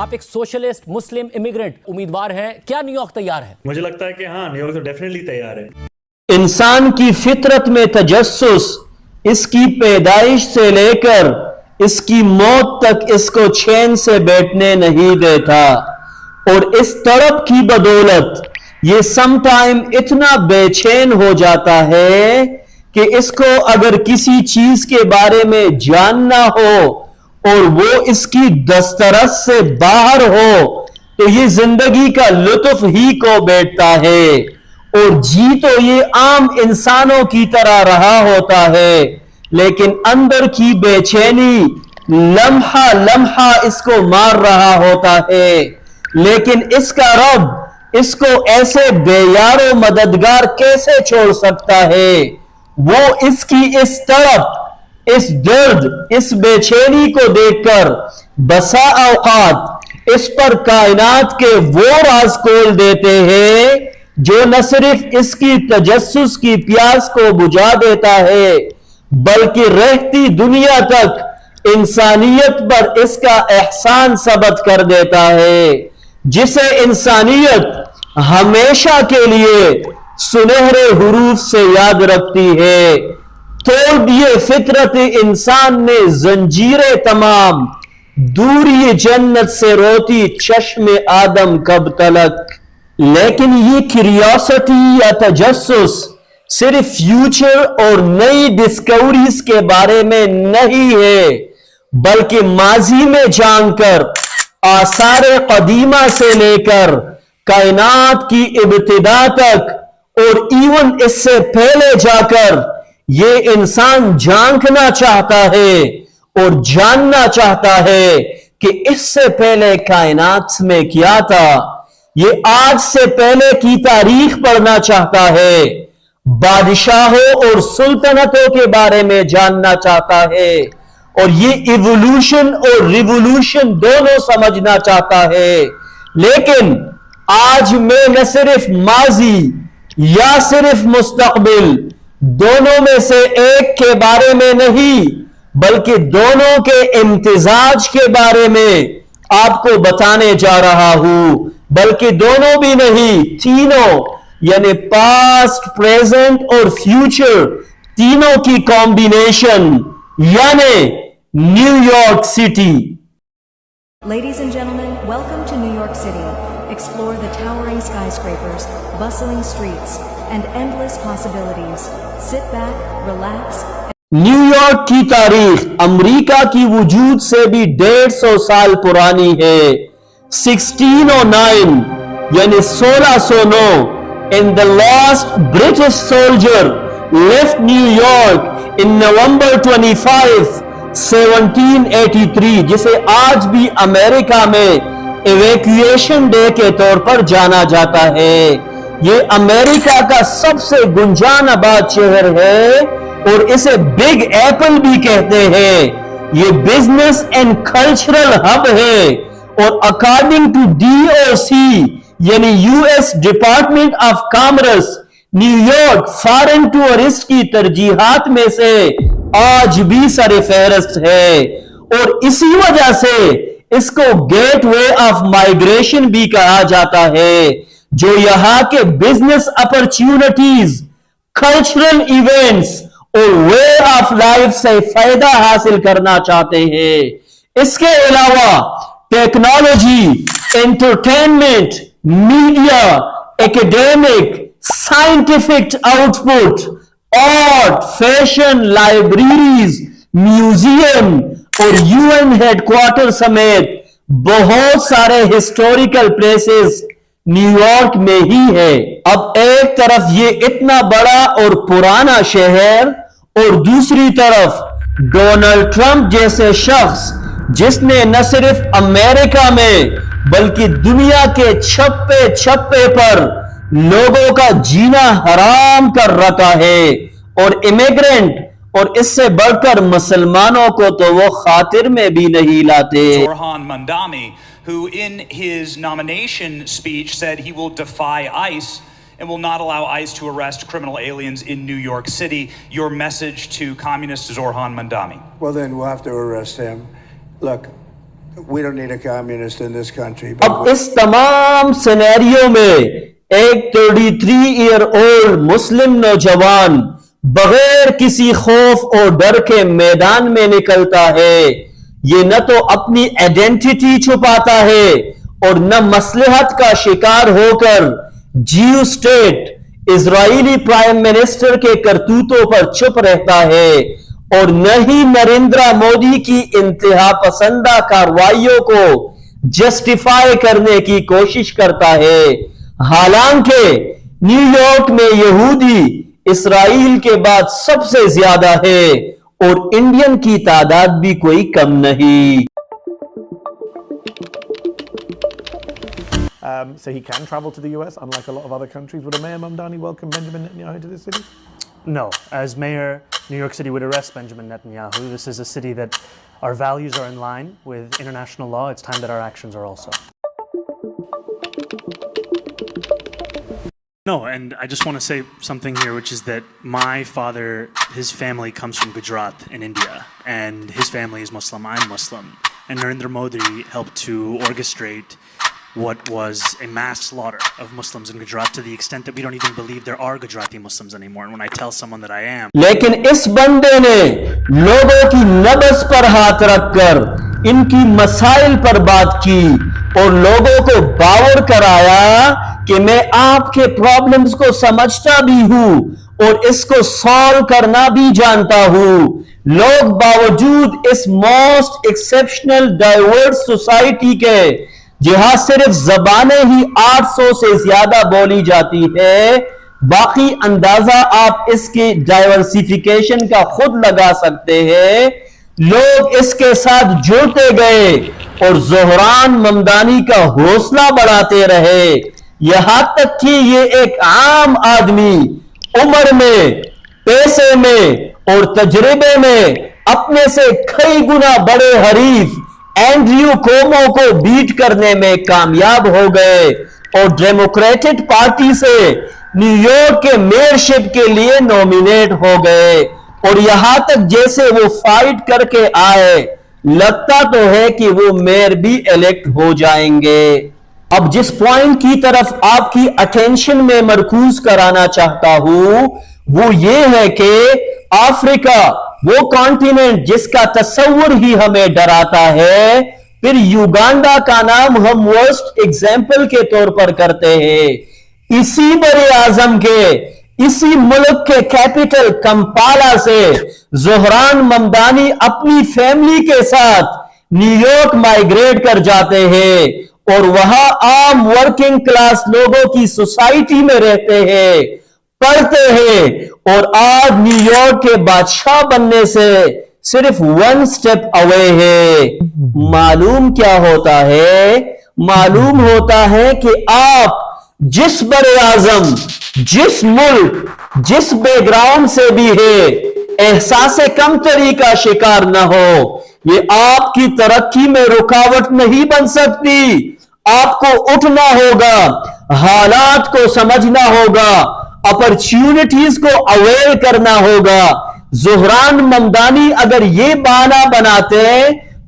آپ ایک سوشلسٹ مسلم امیگرنٹ امیدوار ہیں، کیا نیو یارک تیار ہے؟ مجھے لگتا ہے کہ ہاں، نیو یارک تو ڈیفینیٹلی تیار ہے۔ انسان کی فطرت میں تجسس اس کی پیدائش سے لے کر اس کی موت تک اس کو چین سے بیٹھنے نہیں دیتا، اور اس تڑپ کی بدولت یہ سم ٹائم اتنا بے چین ہو جاتا ہے کہ اس کو اگر کسی چیز کے بارے میں جاننا ہو اور وہ اس کی دسترس سے باہر ہو تو یہ زندگی کا لطف ہی کو بیٹھتا ہے، اور جی تو یہ عام انسانوں کی طرح رہا ہوتا ہے، لیکن اندر کی بے چینی لمحہ لمحہ اس کو مار رہا ہوتا ہے، لیکن اس کا رب اس کو ایسے بے یار و مددگار کیسے چھوڑ سکتا ہے؟ وہ اس کی اس تڑپ، اس درد، اس بے چینی کو دیکھ کر بسا اوقات اس پر کائنات کے وہ راز کھول دیتے ہیں جو نہ صرف اس کی تجسس کی پیاس کو بجھا دیتا ہے بلکہ رہتی دنیا تک انسانیت پر اس کا احسان ثبت کر دیتا ہے، جسے انسانیت ہمیشہ کے لیے سنہرے حروف سے یاد رکھتی ہے۔ توڑ دیے فطرت انسان نے زنجیریں تمام، دور یہ جنت سے روتی چشم آدم کب تلک۔ لیکن یہ کیوریوسٹی یا تجسس صرف فیوچر اور نئی ڈسکوریز کے بارے میں نہیں ہے، بلکہ ماضی میں جان کر آثار قدیمہ سے لے کر کائنات کی ابتدا تک اور ایون اس سے پہلے جا کر یہ انسان جھانکنا چاہتا ہے اور جاننا چاہتا ہے کہ اس سے پہلے کائنات میں کیا تھا۔ یہ آج سے پہلے کی تاریخ پڑھنا چاہتا ہے، بادشاہوں اور سلطنتوں کے بارے میں جاننا چاہتا ہے، اور یہ ایوولوشن اور ریولوشن دونوں سمجھنا چاہتا ہے۔ لیکن آج میں نہ صرف ماضی یا صرف مستقبل، دونوں میں سے ایک کے بارے میں نہیں بلکہ دونوں کے امتزاج کے بارے میں آپ کو بتانے جا رہا ہوں، بلکہ دونوں بھی نہیں، تینوں، یعنی پاسٹ، پریزنٹ اور فیوچر، تینوں کی کمبینیشن، یعنی new York city. Ladies and gentlemen, welcome to New York City. Explore the towering skyscrapers, bustling streets, and endless possibilities. Sit back, relax. New York کی تاریخ امریکہ کی وجود سے بھی 150 سال پرانی ہے۔ 1609 یعنی 1609 and the last British soldier left New York in November 25, 1783، جسے آج بھی امریکہ میں ایویکویشن ڈے کے طور پر جانا جاتا ہے۔ یہ امریکہ کا سب سے گنجان آباد شہر ہے اور اسے بگ ایپل بھی کہتے ہیں۔ یہ بزنس اینڈ کلچرل ہب ہے، اور اکارڈنگ ٹو DOC یعنی US department of commerce, new York foreign tourist کی ترجیحات میں سے آج بھی سر فہرست ہے، اور اسی وجہ سے اس کو گیٹ وے آف مائگریشن بھی کہا جاتا ہے، جو یہاں کے بزنس اپرچونٹیز، کلچرل ایونٹس اور وے آف لائف سے فائدہ حاصل کرنا چاہتے ہیں۔ اس کے علاوہ technology, entertainment, media, academic, scientific output, art, fashion, libraries, museum اور UN ہیڈ کوارٹر سمیت بہت سارے ہسٹوریکل پلیسز نیو یارک میں ہی ہے۔ اب ایک طرف یہ اتنا بڑا اور پرانا شہر، اور دوسری طرف ڈونلڈ ٹرمپ جیسے شخص جس نے نہ صرف امریکہ میں بلکہ دنیا کے چھپے چھپے پر لوگوں کا جینا حرام کر رکھا ہے، اور امیگرنٹ اور اس سے بڑھ کر مسلمانوں کو تو وہ خاطر میں بھی نہیں لاتے۔ Zoran Mandami, who in his nomination speech said he will defy ICE and will not allow ICE to arrest criminal aliens in New York City. Your message to communist Zoran Mandami? Well, then we'll have to arrest him. Look, We don't need a communist in this country. اب اس تمام scenario میں ایک 33 year old مسلم نوجوان بغیر کسی خوف اور ڈر کے میدان میں نکلتا ہے. یہ نہ تو اپنی آئیڈینٹی چھپاتا ہے اور نہ مصلحت کا شکار ہو کر جیو سٹیٹ اسرائیلی پرائم منسٹر کے کرتوتوں پر چپ رہتا ہے اور نہ ہی نریندرا مودی کی انتہا پسندہ کارروائیوں کو جسٹیفائی کرنے کی کوشش کرتا ہے. حالانکہ نیو یارک میں یہودی اسرائیل کے بعد سب سے زیادہ ہے اور انڈین کی تعداد بھی کوئی کم نہیں. So he can travel to the US, unlike a lot of other countries. Would Mayor Mamdani welcome Benjamin Netanyahu to this city? No. As mayor, New York City would arrest Benjamin Netanyahu. This is a city that our values are in line with international law. It's time that our actions are also. No, and I just want to say something here, which is that my father, his family comes from Gujarat in India, and his family is Muslim, I'm Muslim. And Narendra Modi helped to orchestrate what was a mass slaughter of Muslims in Gujarat to the extent that we don't even believe there are Gujarati Muslims anymore. And when I tell someone that I am... لیکن اس بندے نے لوگوں کی نبض پر ہاتھ رکھ کر ان کی مسائل پر بات کی اور لوگوں کو باور کرایا کہ میں آپ کے پرابلمز کو سمجھتا بھی ہوں اور اس کو سالو کرنا بھی جانتا ہوں. لوگ باوجود اس موسٹ ایکسیپشنل ڈائیورس سوسائٹی کے جہاں صرف زبانیں ہی 800 سے زیادہ بولی جاتی ہے، باقی اندازہ آپ اس کی ڈائیورسیفیکیشن کا خود لگا سکتے ہیں. لوگ اس کے ساتھ جڑتے گئے اور زہران ممدانی کا حوصلہ بڑھاتے رہے، یہاں تک کہ یہ ایک عام آدمی عمر میں، پیسے میں اور تجربے میں اپنے سے کئی گنا بڑے حریف اینڈریو کومو کو بیٹ کرنے میں کامیاب ہو گئے اور ڈیموکریٹک پارٹی سے نیو یارک کے میئرشپ کے لیے نومینیٹ ہو گئے. اور یہاں تک جیسے وہ فائٹ کر کے آئے لگتا تو ہے کہ وہ میئر بھی الیکٹ ہو جائیں گے. اب جس پوائنٹ کی طرف آپ کی اٹینشن میں مرکوز کرانا چاہتا ہوں وہ یہ ہے کہ افریقہ وہ کانٹیننٹ جس کا تصور ہی ہمیں ڈراتا ہے، پھر یوگانڈا کا نام ہم ورسٹ ایگزامپل کے طور پر کرتے ہیں. اسی بر اعظم کے، اسی ملک کے کیپٹل کمپالا سے زہران ممدانی اپنی فیملی کے ساتھ نیو یارک مائیگریٹ کر جاتے ہیں اور وہاں عام ورکنگ کلاس لوگوں کی سوسائٹی میں رہتے ہیں، پڑھتے ہیں اور آج نیو یارک کے بادشاہ بننے سے صرف 1 سٹیپ اوے ہے. معلوم کیا ہوتا ہے؟ معلوم ہوتا ہے کہ آپ جس بر اعظم، جس ملک، جس بیک گراؤنڈ سے بھی ہے، احساس کمتری کا شکار نہ ہو. یہ آپ کی ترقی میں رکاوٹ نہیں بن سکتی. آپ کو اٹھنا ہوگا، حالات کو سمجھنا ہوگا، اپرچونٹیز کو اویل کرنا ہوگا. زہران ممدانی اگر یہ بہانہ بناتے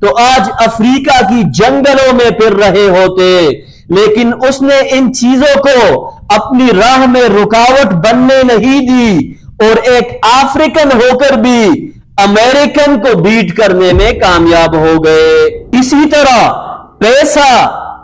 تو آج افریقہ کی جنگلوں میں پھر رہے ہوتے، لیکن اس نے ان چیزوں کو اپنی راہ میں رکاوٹ بننے نہیں دی اور ایک افریقن ہو کر بھی امریکن کو بیٹ کرنے میں کامیاب ہو گئے. اسی طرح پیسہ،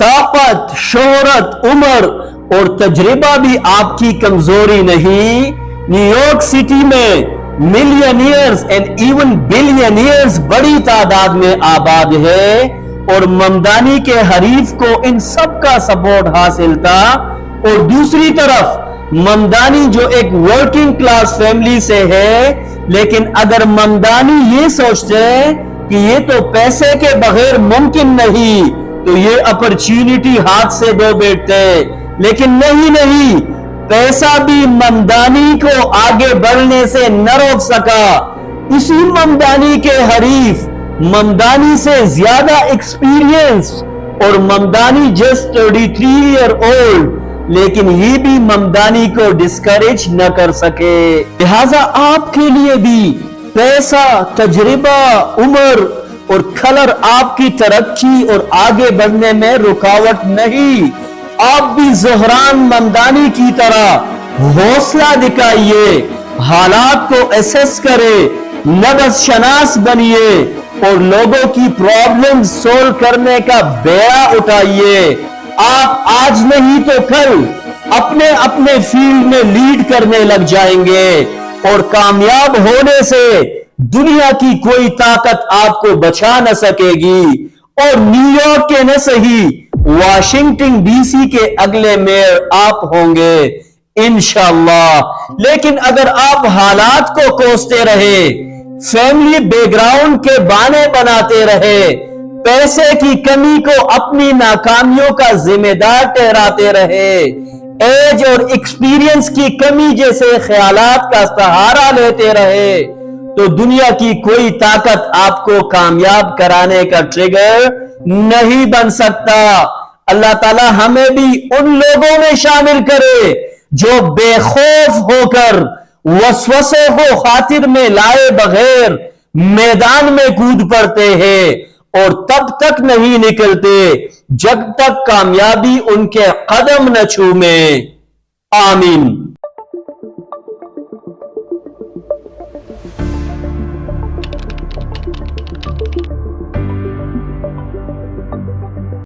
طاقت، شہرت، عمر اور تجربہ بھی آپ کی کمزوری نہیں. نیو یارک سٹی میں ملینئرز اینڈ ایون بلینئرز بڑی تعداد میں آباد ہے اور ممدانی کے حریف کو ان سب کا سپورٹ حاصل تھا. اور دوسری طرف ممدانی جو ایک ورکنگ کلاس فیملی سے ہے، لیکن اگر ممدانی یہ سوچتے کہ یہ تو پیسے کے بغیر ممکن نہیں تو یہ اپرچونٹی ہاتھ سے دو بیٹھتے، لیکن نہیں، پیسہ بھی ممدانی کو آگے بڑھنے سے نہ روک سکا. اسی ممدانی کے حریف، ممدانی سے زیادہ ایکسپیرینس اور ممدانی جسٹ 33 ایئر اولڈ، لیکن یہ بھی ممدانی کو ڈسکریج نہ کر سکے. لہذا آپ کے لیے بھی پیسہ، تجربہ، عمر اور کلر آپ کی ترقی اور آگے بڑھنے میں رکاوٹ نہیں. آپ بھی زہران ممدانی کی طرح حوصلہ دکھائیے، حالات کو ایسس کرے، نبض شناس بنیے اور لوگوں کی پرابلم سولو کرنے کا بیڑا اٹھائیے. آپ آج نہیں تو کل اپنے اپنے فیلڈ میں لیڈ کرنے لگ جائیں گے اور کامیاب ہونے سے دنیا کی کوئی طاقت آپ کو بچا نہ سکے گی. اور نیو یارک کے نہ صحیح، واشنگٹن ڈی سی کے اگلے میئر آپ ہوں گے انشاءاللہ. لیکن اگر آپ حالات کو کوستے رہے، فیملی بیک گراؤنڈ کے بانے بناتے رہے، پیسے کی کمی کو اپنی ناکامیوں کا ذمہ دار ٹھہراتے رہے، ایج اور ایکسپیرینس کی کمی جیسے خیالات کا سہارا لیتے رہے، تو دنیا کی کوئی طاقت آپ کو کامیاب کرانے کا ٹریگر نہیں بن سکتا. اللہ تعالی ہمیں بھی ان لوگوں میں شامل کرے جو بے خوف ہو کر وسوسے کو خاطر میں لائے بغیر میدان میں کود پڑتے ہیں اور تب تک نہیں نکلتے جب تک کامیابی ان کے قدم نہ چھومے. آمین.